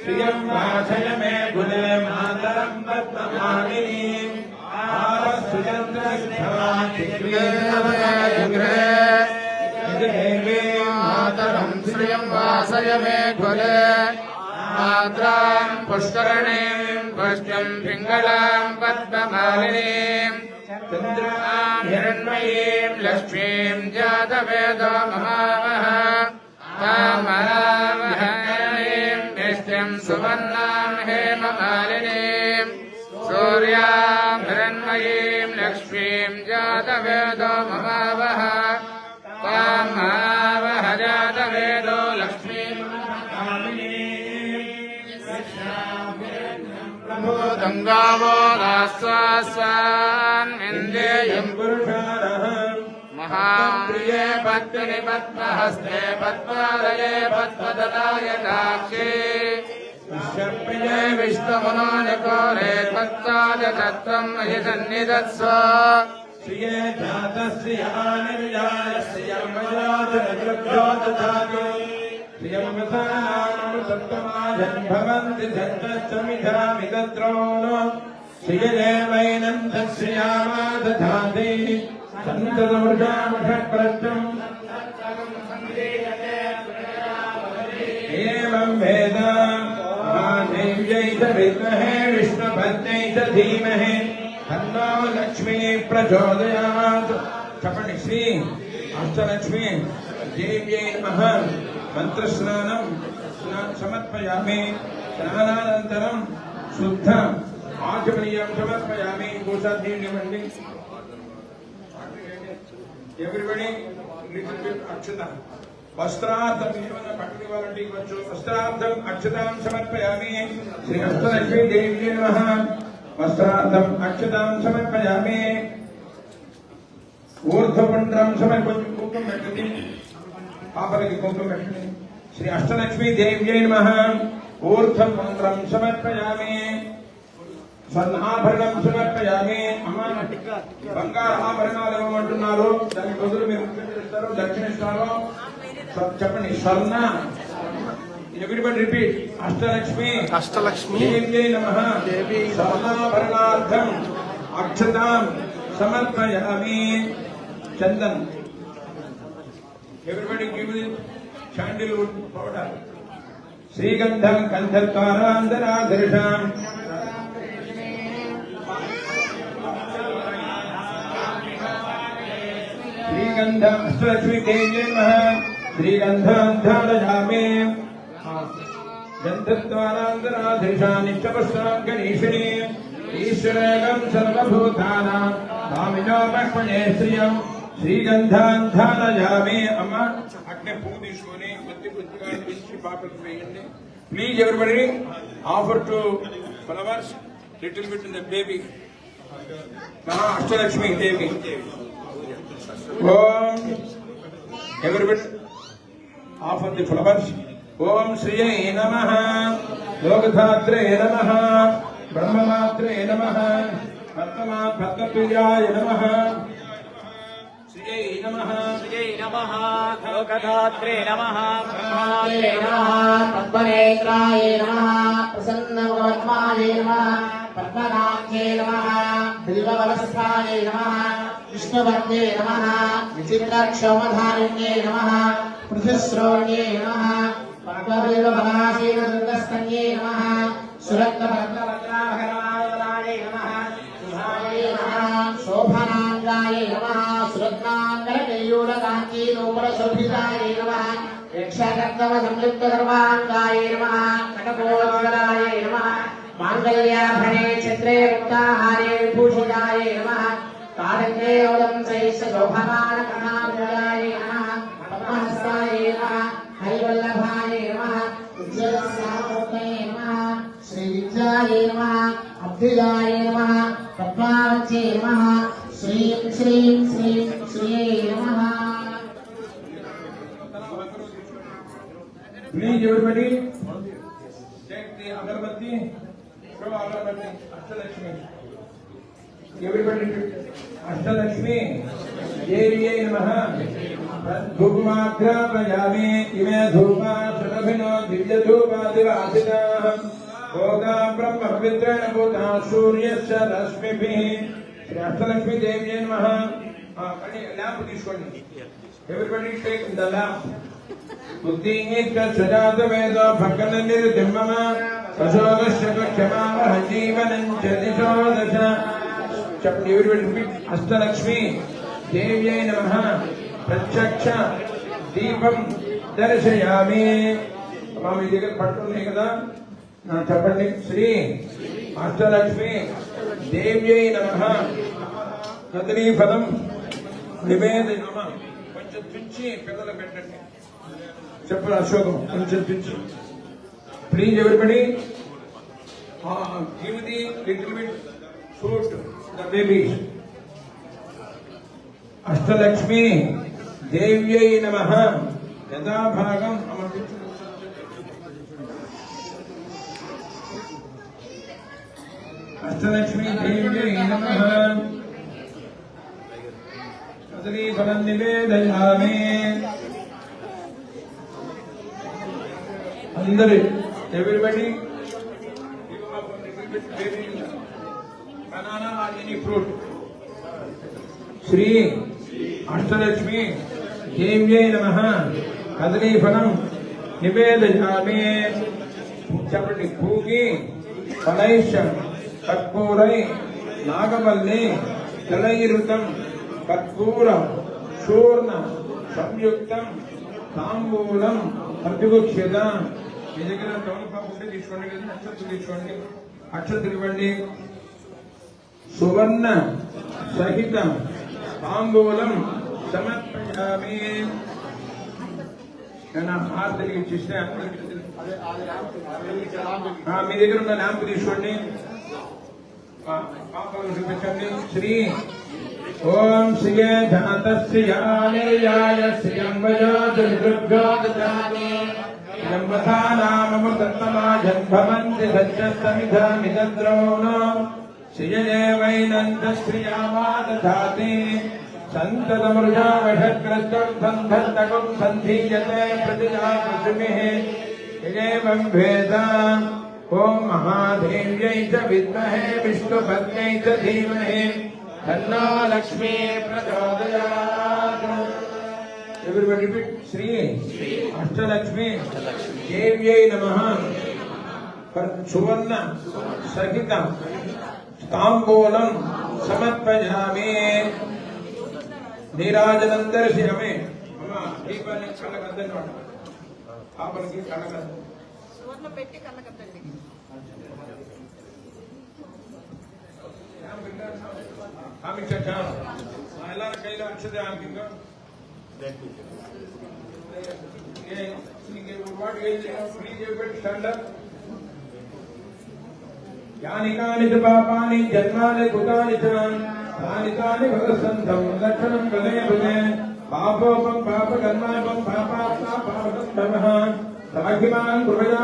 श्रियं वाचय मे गुणे मातरं पद्ममालिनीं मातरं श्रियं वाचय मे गुणे मात्रां पुष्करणीं पुष्टिं पिङ्गलां पद्ममालिनीं चन्द्रां हिरण्मयीं लक्ष्मीं जातवेदो ममावह तामरावहरीं नित्यं सुवर्णां हेममालिनीं सूर्यां हिरण्मयीं लक्ष्मीं जातवेदो ममावह तामरावह जातवेदो लक्ष्मीं गङ्गावो दास्वास्वान् इन्द्रियं पुरुषारः महाप्रिये पद्मिनि पद्महस्ते पद्मालये पद्मदलायताक्षे विश्वप्रिये विष्णुमनोनिकोरे त्वत्सादतत्त्वं मयि सन्निधत्स्व श्रिये जातश्रियानिर्याय श्रियमजातनकृभ्यो दधातु श्रियमवसानामृतत्वमाजन् भवन्ति धन्वश्चमिधामिदद्रोणो श्रियदेवैनं तत्श्रियामा दधाति सन्ततमृषामषट्प्रष्टम् एवं वेद महादेव्यै च विद्महे विष्णुपत्न्यै च धीमहि तन्नो लक्ष्मी प्रचोदयात् चपटि श्री अष्टलक्ष्मी देव्यै नमः मंत्रस्नानं समर्पयामि स्नानानन्तरं शुद्ध आचमनीयं समर्पयामि गोसाधीर्यमण्डि everybody little bit akshata वस्त्रार्थं केवलं पट्टि वालंटी बच्चों वस्त्रार्थं अक्षतां समर्पयामि श्री अष्टलक्ष्मी देवी नमः वस्त्रार्थं अक्षतां समर्पयामि ऊर्ध्वपुण्ड्रं समर्पयामि कुंकुम बैठति पापलकी कुंकुम बैठति श्री अष्टलक्ष्मी देवी नमः ऊर्ध्वपुण्ड्रं समर्पयामि స్వర్ణాభరణం సమర్పయామి అమ్మ బంగారు ఆభరణాలు ఇవ్వమంటున్నారు దాని బదులు మీరు ఇస్తారు దక్షిణ ఇస్తారు చెప్పండి స్వర్ణ ఎవ్రీబడి రిపీట్ అష్టలక్ష్మి దేవ్యై నమః స్వర్ణాభరణార్థం అక్షతాం సమర్పయామి Chandan everybody give the Sandalwood powder శ్రీగంధం కంఠద్వారాంతరాధరిషాం श्रीगंध अष्टलक्ष्मी देवी नमः श्रीगंधं धारयामि गन्धद्वारान्तराधीशानिष्टपुष्टां गणेशिनी ईश्वरेगं सर्वभूतानां स्वामिनो मह्मणे श्रियं श्रीगंधं धारयामि अम्म अग्नि पूजिशोने बुद्धि बुद्धिगा विंची पापक वेयंడి please everybody offer to flowers little bit in the baby Ashtalakshmi Devi ओम everybody offer the flowers ओम श्रीये नमः लोकधात्रे नमः ब्रह्ममात्रे नमः पद्मप्रियाय नमः श्रीये नमः लोकधात्रे नमः ब्रह्मात्रे नमः पद्मनेत्राय नमः प्रसन्नवदनाय नमः पद्मनाभे नमः बिल्ववलस्थाय नमः विष्णुवर्णे नमः विचित्रक्षौमधारिण्ये नमः पृथुश्रोण्ये नमः पद्मबिल्वफलासीनदुर्गस्तन्ये नमः सुरत्नपद्मवज्राभरणाय नमः शुभाय नमः शोभनाङ्गाय नमः सुरत्नाङ्गलकेयूरकाञ्चीनूपुरशोभिताय नमः यक्षकर्तवसंयुक्तगर्भाङ्गाय नमः कटकोज्ज्वलाय नमः माङ्गल्याभणे छत्रे मुक्ताहारे विभूषिताय नमः तारके ओलं सैष शोभमानकणाय नमः पद्महस्ताय नमः हरिवल्लभाय नमः उज्ज्वलस्यामूर्तये नमः श्री అభ్యుజాయే నమః అభ్యుజాయే నమః పద్మావత్యే నమః శ్రీం శ్రీం శ్రీం శ్రీయే నమః. Please everybody take the agarbatti. Show agarbatti. Ashtalakshmi. Everybody Ashtalakshmi. Devyai Namaha. Dhupamagrapayami. Ime dhupa sarabhino divya dhupa divasitah. Boga brahma pavitrena bhuta suryasya rasmibhi. Shri Ashtalakshmi Devyai Namaha. Lamp తీసుకోండి. Everybody take the lamp. Buddhingit sajadavedo bhakananir dhimmama kasodasya kshamavah jeevanam chadisodasha. Chapter everybody repeat. Ashtalakshmi Devyai Namaha. Prachaksha Deepam Darshayami. అమ్మా మీ దగ్గర పట్టు ఉన్నాయి కదా చెప్పండి. శ్రీ అష్టలక్ష్మి దేవ్యై నమః కదలీ ఫలం నివేదయామ. కొంచెం తుంచి పెద్దలు పెట్టండి. చెప్పండి అశోకం కొంచెం తుంచి. Please everybody give the little bit fruit the baby. Ashtalakshmi దేవ్యై నమః యథాభాగం అమర్పించు. అష్టలక్ష్మి దేవ్యై నమః కదలీ ఫలం నివేదయామి. అందరూ everybody banana or any fruit. Shri Ashtalakshmi దేవ్యై నమః కదలీ ఫలం నివేదయామి. చెప్పండి. భూగి ఫలైష కర్పూరై నాగవల్లి తలైరుతం కర్పూర చూర్ణ సంయుక్తం తాంబూలం ప్రతిగుక్షిత. మీ దగ్గర తమలపాకు ఉంటే తీసుకోండి కదా. అక్షతలు తీసుకోండి. అక్షతలు ఇవ్వండి. సువర్ణ సహిత తాంబూలం సమర్పయామి. హారతలు ఇచ్చేస్తే మీ దగ్గర ఉన్న ల్యాంప్ తీసుకోండి. పాపాలు చూపించండి. శ్రీ ఓం శ్రీయే ధనతస్యాయ శ్రియం వయోజృభ్యోదాని యంబధానామృతత్తమాజన్భవంతి సత్యస్తమిధమిద్రౌనో శ్రియదేవైనంత శ్రియామాదధాతి సంతతమృజా వషగ్రస్తం సంధత్తకం సంధీయతే ప్రతిజా పృథివిః ఏవం వేద. ఓం మహాదేవ్యై చ విద్మహే విష్ణుపత్న్యై చ ధీమహి తన్నో లక్ష్మీ ప్రచోదయాత్. Everybody repeat. శ్రీ అష్టలక్ష్మి దేవ్యై నమః సువర్ణ సహిత తాంబూలం సమర్పయామి. నీరాజనం దర్శయామి. దీపాన్ని కళ్ళకద్దండి. పాపలకి కళ్ళకద్దండి. పెట్టి కళ్ళకద్దండి. ಎಲ್ಲರ ಕೈಲಿ ಅಕ್ಷತೆ ಹಾಕಿಂಗ ಯಾನಿ ಕಾನಿ ಚ ಪಾಪಾನಿ ಜನ್ಮಾನಿ ಕೃತಾನಿ ಚ ತಾನಿ ತಾನಿ ಭಗಸಂತಂ ಲಕ್ಷಣಂ ಗದೇ ಭುಜೆ ಪಾಪೋಪಂ ಪಾಪ ಕರ್ಮಾಪಂ ಪಾಪಾತ್ಮ ಪಾಪಕಂ ಧರ್ಮಃ ಸಾಹಿಮಾನ್ ಕೃಪಯಾ